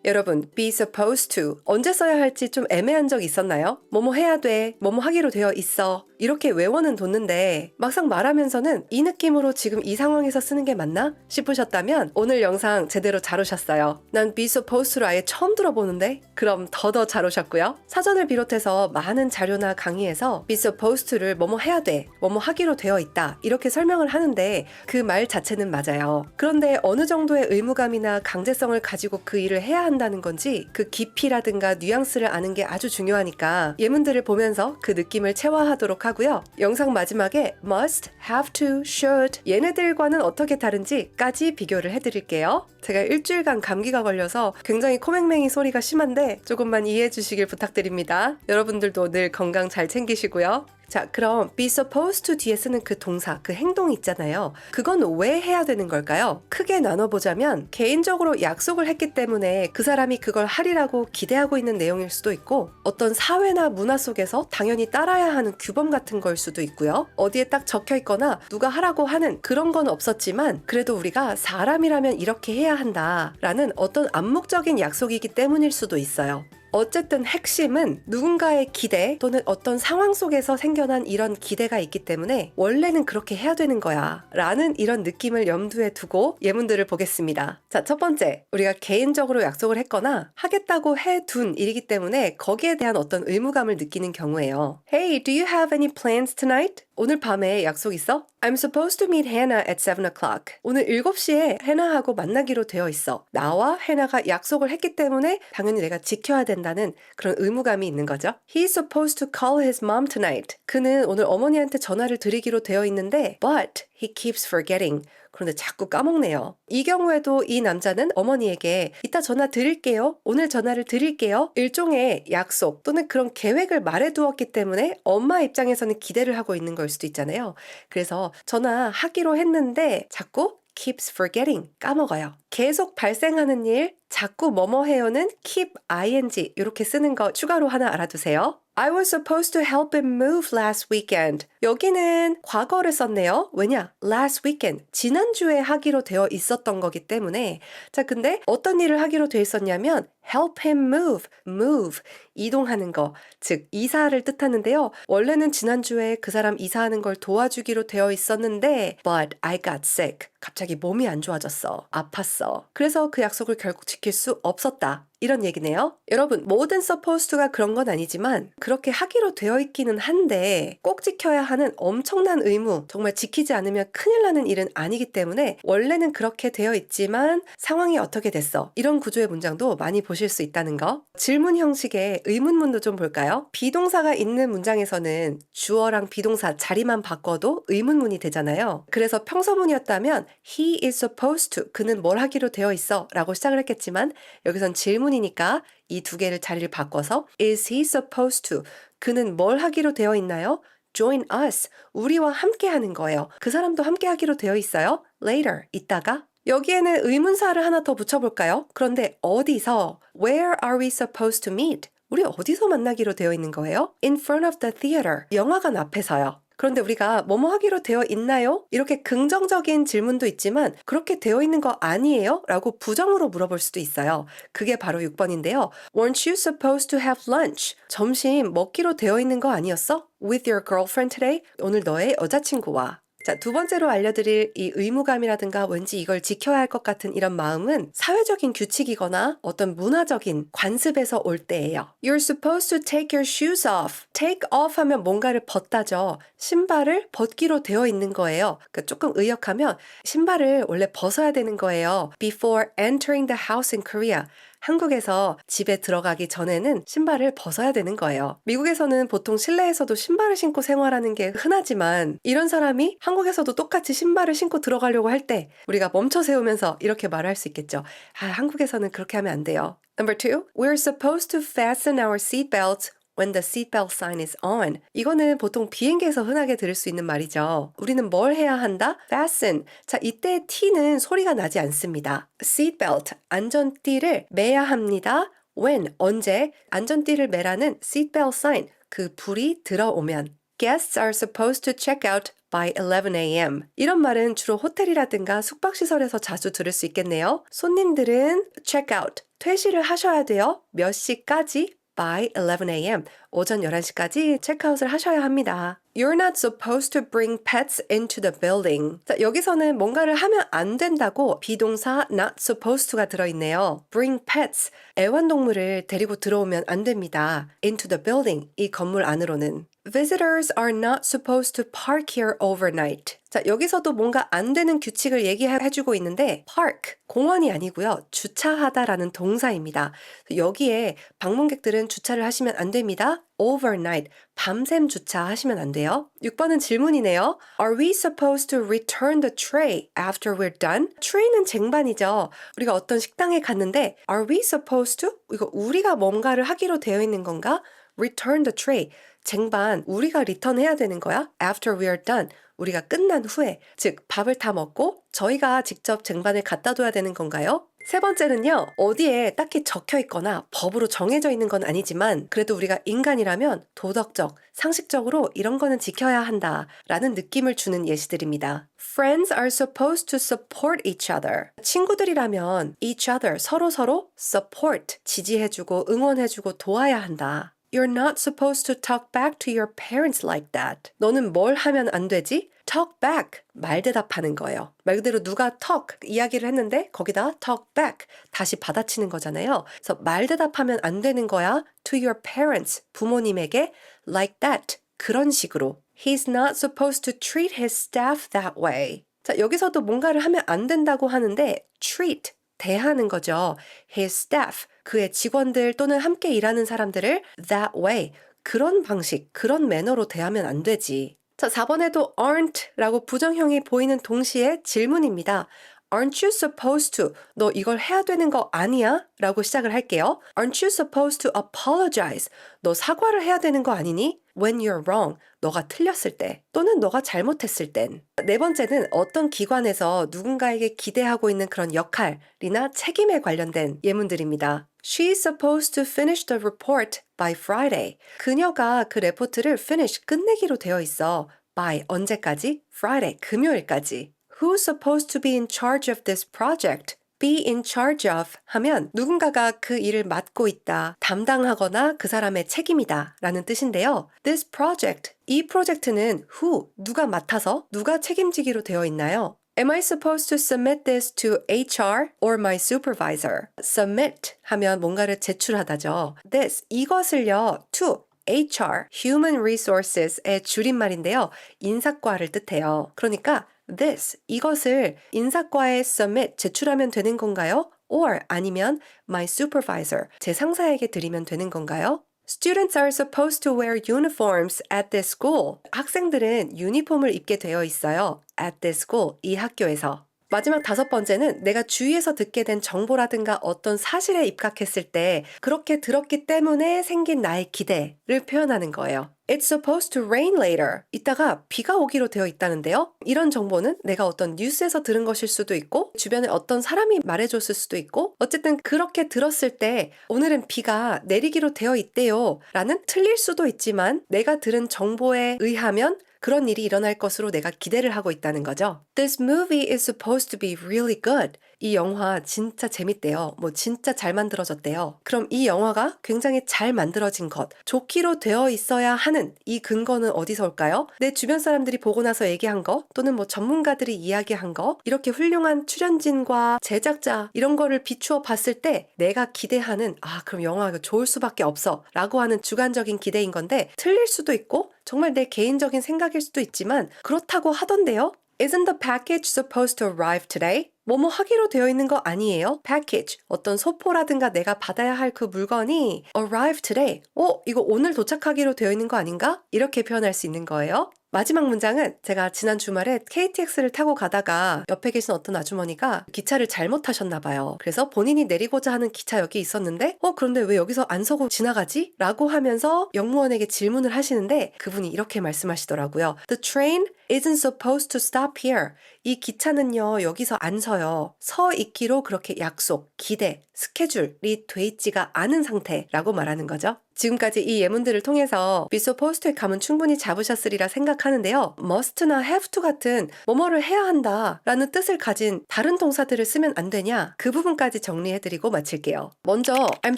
여러분, be supposed to 언제 써야 할지 좀 애매한 적 있었나요? 뭐뭐 해야 돼, 뭐뭐 하기로 되어 있어 이렇게 외워는 뒀는데 막상 말하면서는 이 느낌으로 지금 이 상황에서 쓰는 게 맞나? 싶으셨다면 오늘 영상 제대로 잘 오셨어요. 난 be supposed를 아예 처음 들어보는데? 그럼 더더 잘 오셨고요. 사전을 비롯해서 많은 자료나 강의에서 be supposed를 뭐뭐 해야 돼, 뭐뭐 하기로 되어 있다 이렇게 설명을 하는데 그 말 자체는 맞아요. 그런데 어느 정도의 의무감이나 강제성을 가지고 그 일을 해야 한다는 건지 그 깊이라든가 뉘앙스를 아는 게 아주 중요하니까 예문들을 보면서 그 느낌을 체화하도록 하고요. 영상 마지막에 must, have to, should 얘네들과는 어떻게 다른지까지 비교를 해드릴게요. 제가 일주일간 감기가 걸려서 굉장히 코맹맹이 소리가 심한데 조금만 이해해 주시길 부탁드립니다. 여러분들도 늘 건강 잘 챙기시고요. 자, 그럼 be supposed to 뒤에 쓰는 그 동사, 그 행동 있잖아요. 그건 왜 해야 되는 걸까요? 크게 나눠보자면 개인적으로 약속을 했기 때문에 그 사람이 그걸 하리라고 기대하고 있는 내용일 수도 있고 어떤 사회나 문화 속에서 당연히 따라야 하는 규범 같은 걸 수도 있고요. 어디에 딱 적혀 있거나 누가 하라고 하는 그런 건 없었지만 그래도 우리가 사람이라면 이렇게 해야 한다라는 어떤 암묵적인 약속이기 때문일 수도 있어요. 어쨌든 핵심은 누군가의 기대 또는 어떤 상황 속에서 생겨난 이런 기대가 있기 때문에 원래는 그렇게 해야 되는 거야 라는 이런 느낌을 염두에 두고 예문들을 보겠습니다. 자, 첫 번째, 우리가 개인적으로 약속을 했거나 하겠다고 해둔 일이기 때문에 거기에 대한 어떤 의무감을 느끼는 경우예요. Hey, do you have any plans tonight? 오늘 밤에 약속 있어? I'm supposed to meet Hannah at 7 o'clock. 오늘 7시에 해나하고 만나기로 되어 있어. 나와 해나가 약속을 했기 때문에 당연히 내가 지켜야 된다는 그런 의무감이 있는 거죠. He's supposed to call his mom tonight. 그는 오늘 어머니한테 전화를 드리기로 되어 있는데 but he keeps forgetting. 그런데 자꾸 까먹네요. 이 경우에도 이 남자는 어머니에게 이따 전화 드릴게요. 오늘 전화를 드릴게요. 일종의 약속 또는 그런 계획을 말해두었기 때문에 엄마 입장에서는 기대를 하고 있는 걸 수도 있잖아요. 그래서 전화하기로 했는데 자꾸 keeps forgetting, 까먹어요. 계속 발생하는 일, 자꾸 뭐뭐 해요는 keep ing 이렇게 쓰는 거 추가로 하나 알아두세요. I was supposed to help him move last weekend. 여기는 과거를 썼네요. 왜냐? last weekend, 지난주에 하기로 되어 있었던 거기 때문에 자, 근데 어떤 일을 하기로 되어 있었냐면 help him move, 이동하는 거, 즉 이사를 뜻하는데요. 원래는 지난주에 그 사람 이사하는 걸 도와주기로 되어 있었는데 but I got sick. 갑자기 몸이 안 좋아졌어. 아팠어. 그래서 그 약속을 결국 지킬 수 없었다. 이런 얘기네요. 여러분, 모든 supposed가 그런 건 아니지만 그렇게 하기로 되어 있기는 한데 꼭 지켜야 하는 엄청난 의무, 정말 지키지 않으면 큰일 나는 일은 아니기 때문에 원래는 그렇게 되어 있지만 상황이 어떻게 됐어? 이런 구조의 문장도 많이 보실 수 있다는 거. 질문 형식의 의문문도 좀 볼까요? 비동사가 있는 문장에서는 주어랑 비동사 자리만 바꿔도 의문문이 되잖아요. 그래서 평서문이었다면 He is supposed to, 그는 뭘 하기로 되어 있어 라고 시작을 했겠지만 여기선 질문이니까 이 두 개를 자리를 바꿔서 Is he supposed to, 그는 뭘 하기로 되어 있나요? Join us, 우리와 함께 하는 거예요. 그 사람도 함께 하기로 되어 있어요? Later, 이따가. 여기에는 의문사를 하나 더 붙여볼까요? 그런데 어디서? Where are we supposed to meet? 우리 어디서 만나기로 되어 있는 거예요? In front of the theater, 영화관 앞에서요. 그런데 우리가 뭐뭐 하기로 되어 있나요? 이렇게 긍정적인 질문도 있지만 그렇게 되어 있는 거 아니에요? 라고 부정으로 물어볼 수도 있어요. 그게 바로 6번인데요. Weren't you supposed to have lunch? 점심 먹기로 되어 있는 거 아니었어? With your girlfriend today? 오늘 너의 여자친구와. 자, 두 번째로 알려드릴 이 의무감이라든가 왠지 이걸 지켜야 할 것 같은 이런 마음은 사회적인 규칙이거나 어떤 문화적인 관습에서 올 때예요. You're supposed to take your shoes off. Take off 하면 뭔가를 벗다죠. 신발을 벗기로 되어 있는 거예요. 그러니까 조금 의역하면 신발을 원래 벗어야 되는 거예요. Before entering the house in Korea. 한국에서 집에 들어가기 전에는 신발을 벗어야 되는 거예요. 미국에서는 보통 실내에서도 신발을 신고 생활하는 게 흔하지만 이런 사람이 한국에서도 똑같이 신발을 신고 들어가려고 할 때 우리가 멈춰 세우면서 이렇게 말할 수 있겠죠. 아, 한국에서는 그렇게 하면 안 돼요. Number 2, we're supposed to fasten our seatbelts when the seatbelt sign is on. 이거는 보통 비행기에서 흔하게 들을 수 있는 말이죠. 우리는 뭘 해야 한다? Fasten. 자, 이때 T는 소리가 나지 않습니다. seatbelt, 안전띠를 매야 합니다. When, 언제, 안전띠를 매라는 seatbelt sign, 그 불이 들어오면. Guests are supposed to check out by 11 a.m. 이런 말은 주로 호텔이라든가 숙박시설에서 자주 들을 수 있겠네요. 손님들은 check out, 퇴실을 하셔야 돼요. 몇 시까지? By 11 a.m. 오전 11시까지 체크아웃을 하셔야 합니다. You're not supposed to bring pets into the building. 자, 여기서는 뭔가를 하면 안 된다고 비동사 not supposed to가 들어있네요. Bring pets, 애완동물을 데리고 들어오면 안 됩니다. Into the building, 이 건물 안으로는. Visitors are not supposed to park here overnight. 자, 여기서도 뭔가 안 되는 규칙을 얘기해주고 있는데 park, 공원이 아니고요. 주차하다라는 동사입니다. 여기에 방문객들은 주차를 하시면 안 됩니다. overnight, 밤샘 주차하시면 안 돼요. 6번은 질문이네요. Are we supposed to return the tray after we're done? tray는 쟁반이죠. 우리가 어떤 식당에 갔는데 Are we supposed to? 이거 우리가 뭔가를 하기로 되어 있는 건가? Return the tray. 쟁반 우리가 리턴해야 되는 거야? After we are done. 우리가 끝난 후에, 즉 밥을 다 먹고 저희가 직접 쟁반을 갖다 둬야 되는 건가요? 세 번째는요. 어디에 딱히 적혀 있거나 법으로 정해져 있는 건 아니지만 그래도 우리가 인간이라면 도덕적, 상식적으로 이런 거는 지켜야 한다 라는 느낌을 주는 예시들입니다. Friends are supposed to support each other. 친구들이라면 each other, 서로 support, 지지해주고 응원해주고 도와야 한다. You're not supposed to talk back to your parents like that. 너는 뭘 하면 안 되지? Talk back. 말대답하는 거예요. 말 그대로 누가 talk 이야기를 했는데 거기다 talk back 다시 받아치는 거잖아요. 그래서 말대답하면 안 되는 거야. To your parents. 부모님에게 like that. 그런 식으로. He's not supposed to treat his staff that way. 자, 여기서도 뭔가를 하면 안 된다고 하는데 treat. 대하는 거죠. His staff, 그의 직원들 또는 함께 일하는 사람들을 that way, 그런 방식, 그런 매너로 대하면 안 되지. 자, 4번에도 aren't 라고 부정형이 보이는 동시에 질문입니다. Aren't you supposed to? 너 이걸 해야 되는 거 아니야? 라고 시작을 할게요. Aren't you supposed to apologize? 너 사과를 해야 되는 거 아니니? When you're wrong. 너가 틀렸을 때 또는 너가 잘못했을 땐. 네 번째는 어떤 기관에서 누군가에게 기대하고 있는 그런 역할이나 책임에 관련된 예문들입니다. She's supposed to finish the report by Friday. 그녀가 그 레포트를 finish, 끝내기로 되어 있어. by 언제까지? Friday, 금요일까지. Who's supposed to be in charge of this project? be in charge of 하면 누군가가 그 일을 맡고 있다, 담당하거나 그 사람의 책임이다 라는 뜻인데요. This project, 이 프로젝트는 who, 누가 맡아서, 누가 책임지기로 되어 있나요? Am I supposed to submit this to HR or my supervisor? Submit 하면 뭔가를 제출하다죠. This, 이것을요, to HR, Human Resources의 줄임말인데요. 인사과를 뜻해요. 그러니까 this, 이것을 인사과에 submit, 제출하면 되는 건가요? or 아니면 my supervisor, 제 상사에게 드리면 되는 건가요? Students are supposed to wear uniforms at this school. 학생들은 유니폼을 입게 되어 있어요. at this school, 이 학교에서. 마지막 5번째는 내가 주위에서 듣게 된 정보라든가 어떤 사실에 입각했을 때 그렇게 들었기 때문에 생긴 나의 기대를 표현하는 거예요. It's supposed to rain later. 이따가 비가 오기로 되어 있다는데요. 이런 정보는 내가 어떤 뉴스에서 들은 것일 수도 있고 주변에 어떤 사람이 말해줬을 수도 있고 어쨌든 그렇게 들었을 때 오늘은 비가 내리기로 되어 있대요 라는 틀릴 수도 있지만 내가 들은 정보에 의하면 그런 일이 일어날 것으로 내가 기대를 하고 있다는 거죠. This movie is supposed to be really good. 이 영화 진짜 재밌대요. 진짜 잘 만들어졌대요. 그럼 이 영화가 굉장히 잘 만들어진 것, 좋기로 되어 있어야 하는 이 근거는 어디서 올까요? 내 주변 사람들이 보고 나서 얘기한 거 또는 전문가들이 이야기한 거 이렇게 훌륭한 출연진과 제작자 이런 거를 비추어 봤을 때 내가 기대하는 그럼 영화가 좋을 수밖에 없어 라고 하는 주관적인 기대인 건데 틀릴 수도 있고 정말 내 개인적인 생각일 수도 있지만 그렇다고 하던데요. Isn't the package supposed to arrive today? 뭐뭐 하기로 되어 있는 거 아니에요? package, 어떤 소포라든가 내가 받아야 할 그 물건이 arrive today. 이거 오늘 도착하기로 되어 있는 거 아닌가? 이렇게 표현할 수 있는 거예요. 마지막 문장은 제가 지난 주말에 KTX를 타고 가다가 옆에 계신 어떤 아주머니가 기차를 잘못 타셨나 봐요. 그래서 본인이 내리고자 하는 기차역이 있었는데 그런데 왜 여기서 안 서고 지나가지? 라고 하면서 역무원에게 질문을 하시는데 그분이 이렇게 말씀하시더라고요. The train isn't supposed to stop here. 이 기차는요 여기서 안 서요. 서 있기로 그렇게 약속, 기대, 스케줄이 돼 있지가 않은 상태라고 말하는 거죠. 지금까지 이 예문들을 통해서 be supposed의 감은 충분히 잡으셨으리라 생각하는데요. must나 have to 같은 뭐뭐를 해야 한다 라는 뜻을 가진 다른 동사들을 쓰면 안 되냐? 그 부분까지 정리해드리고 마칠게요. 먼저 I'm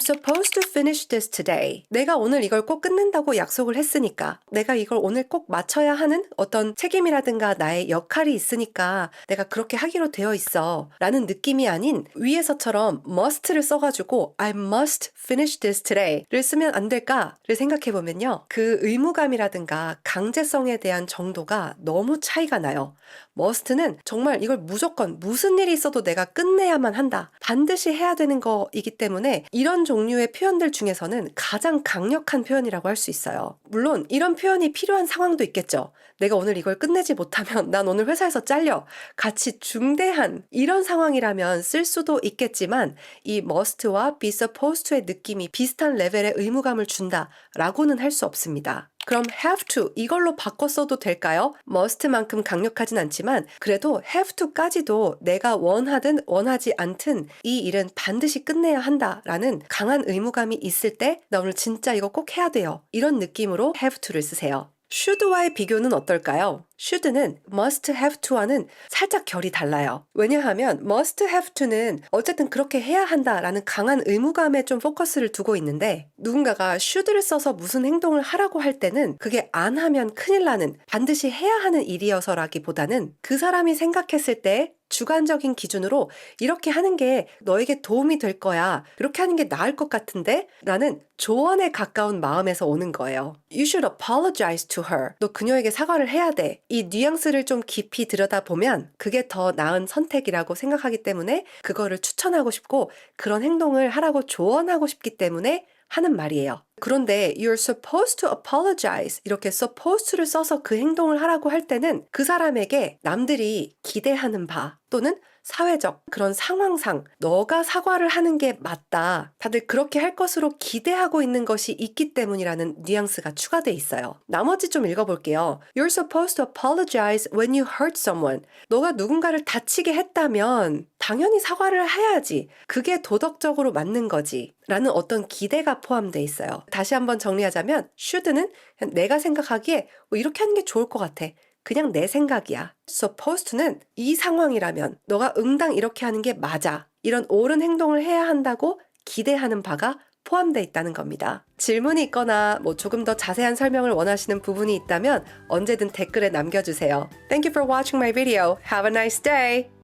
supposed to finish this today. 내가 오늘 이걸 꼭 끝낸다고 약속을 했으니까, 내가 이걸 오늘 꼭 마쳐야 하는 어떤 책임이라든가 나의 역할이 있으니까 내가 그렇게 하기로 되어 있어 라는 느낌이 아닌 위에서처럼 must를 써가지고 I must finish this today를 쓰면 안 될까를 생각해보면요. 그 의무감이라든가 강제성에 대한 정도가 너무 차이가 나요. must는 정말 이걸 무조건 무슨 일이 있어도 내가 끝내야만 한다. 반드시 해야 되는 거이기 때문에 이런 종류의 표현들 중에서는 가장 강력한 표현이라고 할 수 있어요. 물론 이런 표현이 필요한 상황도 있겠죠. 내가 오늘 이걸 끝내지 못하면 난 오늘 회사에서 잘려. 같이 중대한 이런 상황이라면 쓸 수도 있겠지만 이 must와 be supposed to의 느낌이 비슷한 레벨의 의무감을 준다라고는 할 수 없습니다. 그럼 have to 이걸로 바꿔 써도 될까요? must만큼 강력하진 않지만 그래도 have to까지도 내가 원하든 원하지 않든 이 일은 반드시 끝내야 한다라는 강한 의무감이 있을 때 나 오늘 진짜 이거 꼭 해야 돼요. 이런 느낌으로 have to를 쓰세요. should와의 비교는 어떨까요? should는 must have to와는 살짝 결이 달라요. 왜냐하면 must have to는 어쨌든 그렇게 해야 한다라는 강한 의무감에 좀 포커스를 두고 있는데 누군가가 should를 써서 무슨 행동을 하라고 할 때는 그게 안 하면 큰일 나는 반드시 해야 하는 일이어서라기보다는 그 사람이 생각했을 때 주관적인 기준으로 이렇게 하는 게 너에게 도움이 될 거야. 그렇게 하는 게 나을 것 같은데? 라는 조언에 가까운 마음에서 오는 거예요. You should apologize to her. 너 그녀에게 사과를 해야 돼. 이 뉘앙스를 좀 깊이 들여다보면 그게 더 나은 선택이라고 생각하기 때문에 그거를 추천하고 싶고 그런 행동을 하라고 조언하고 싶기 때문에 하는 말이에요. 그런데 you're supposed to apologize 이렇게 supposed to를 써서 그 행동을 하라고 할 때는 그 사람에게 남들이 기대하는 바 또는 사회적 그런 상황상 너가 사과를 하는 게 맞다. 다들 그렇게 할 것으로 기대하고 있는 것이 있기 때문이라는 뉘앙스가 추가돼 있어요. 나머지 좀 읽어볼게요. You're supposed to apologize when you hurt someone. 너가 누군가를 다치게 했다면 당연히 사과를 해야지. 그게 도덕적으로 맞는 거지. 라는 어떤 기대가 포함돼 있어요. 다시 한번 정리하자면 should는 내가 생각하기에 이렇게 하는 게 좋을 것 같아. 그냥 내 생각이야. supposed to는 이 상황이라면 너가 응당 이렇게 하는 게 맞아. 이런 옳은 행동을 해야 한다고 기대하는 바가 포함되어 있다는 겁니다. 질문이 있거나 조금 더 자세한 설명을 원하시는 부분이 있다면 언제든 댓글에 남겨주세요. Thank you for watching my video. Have a nice day!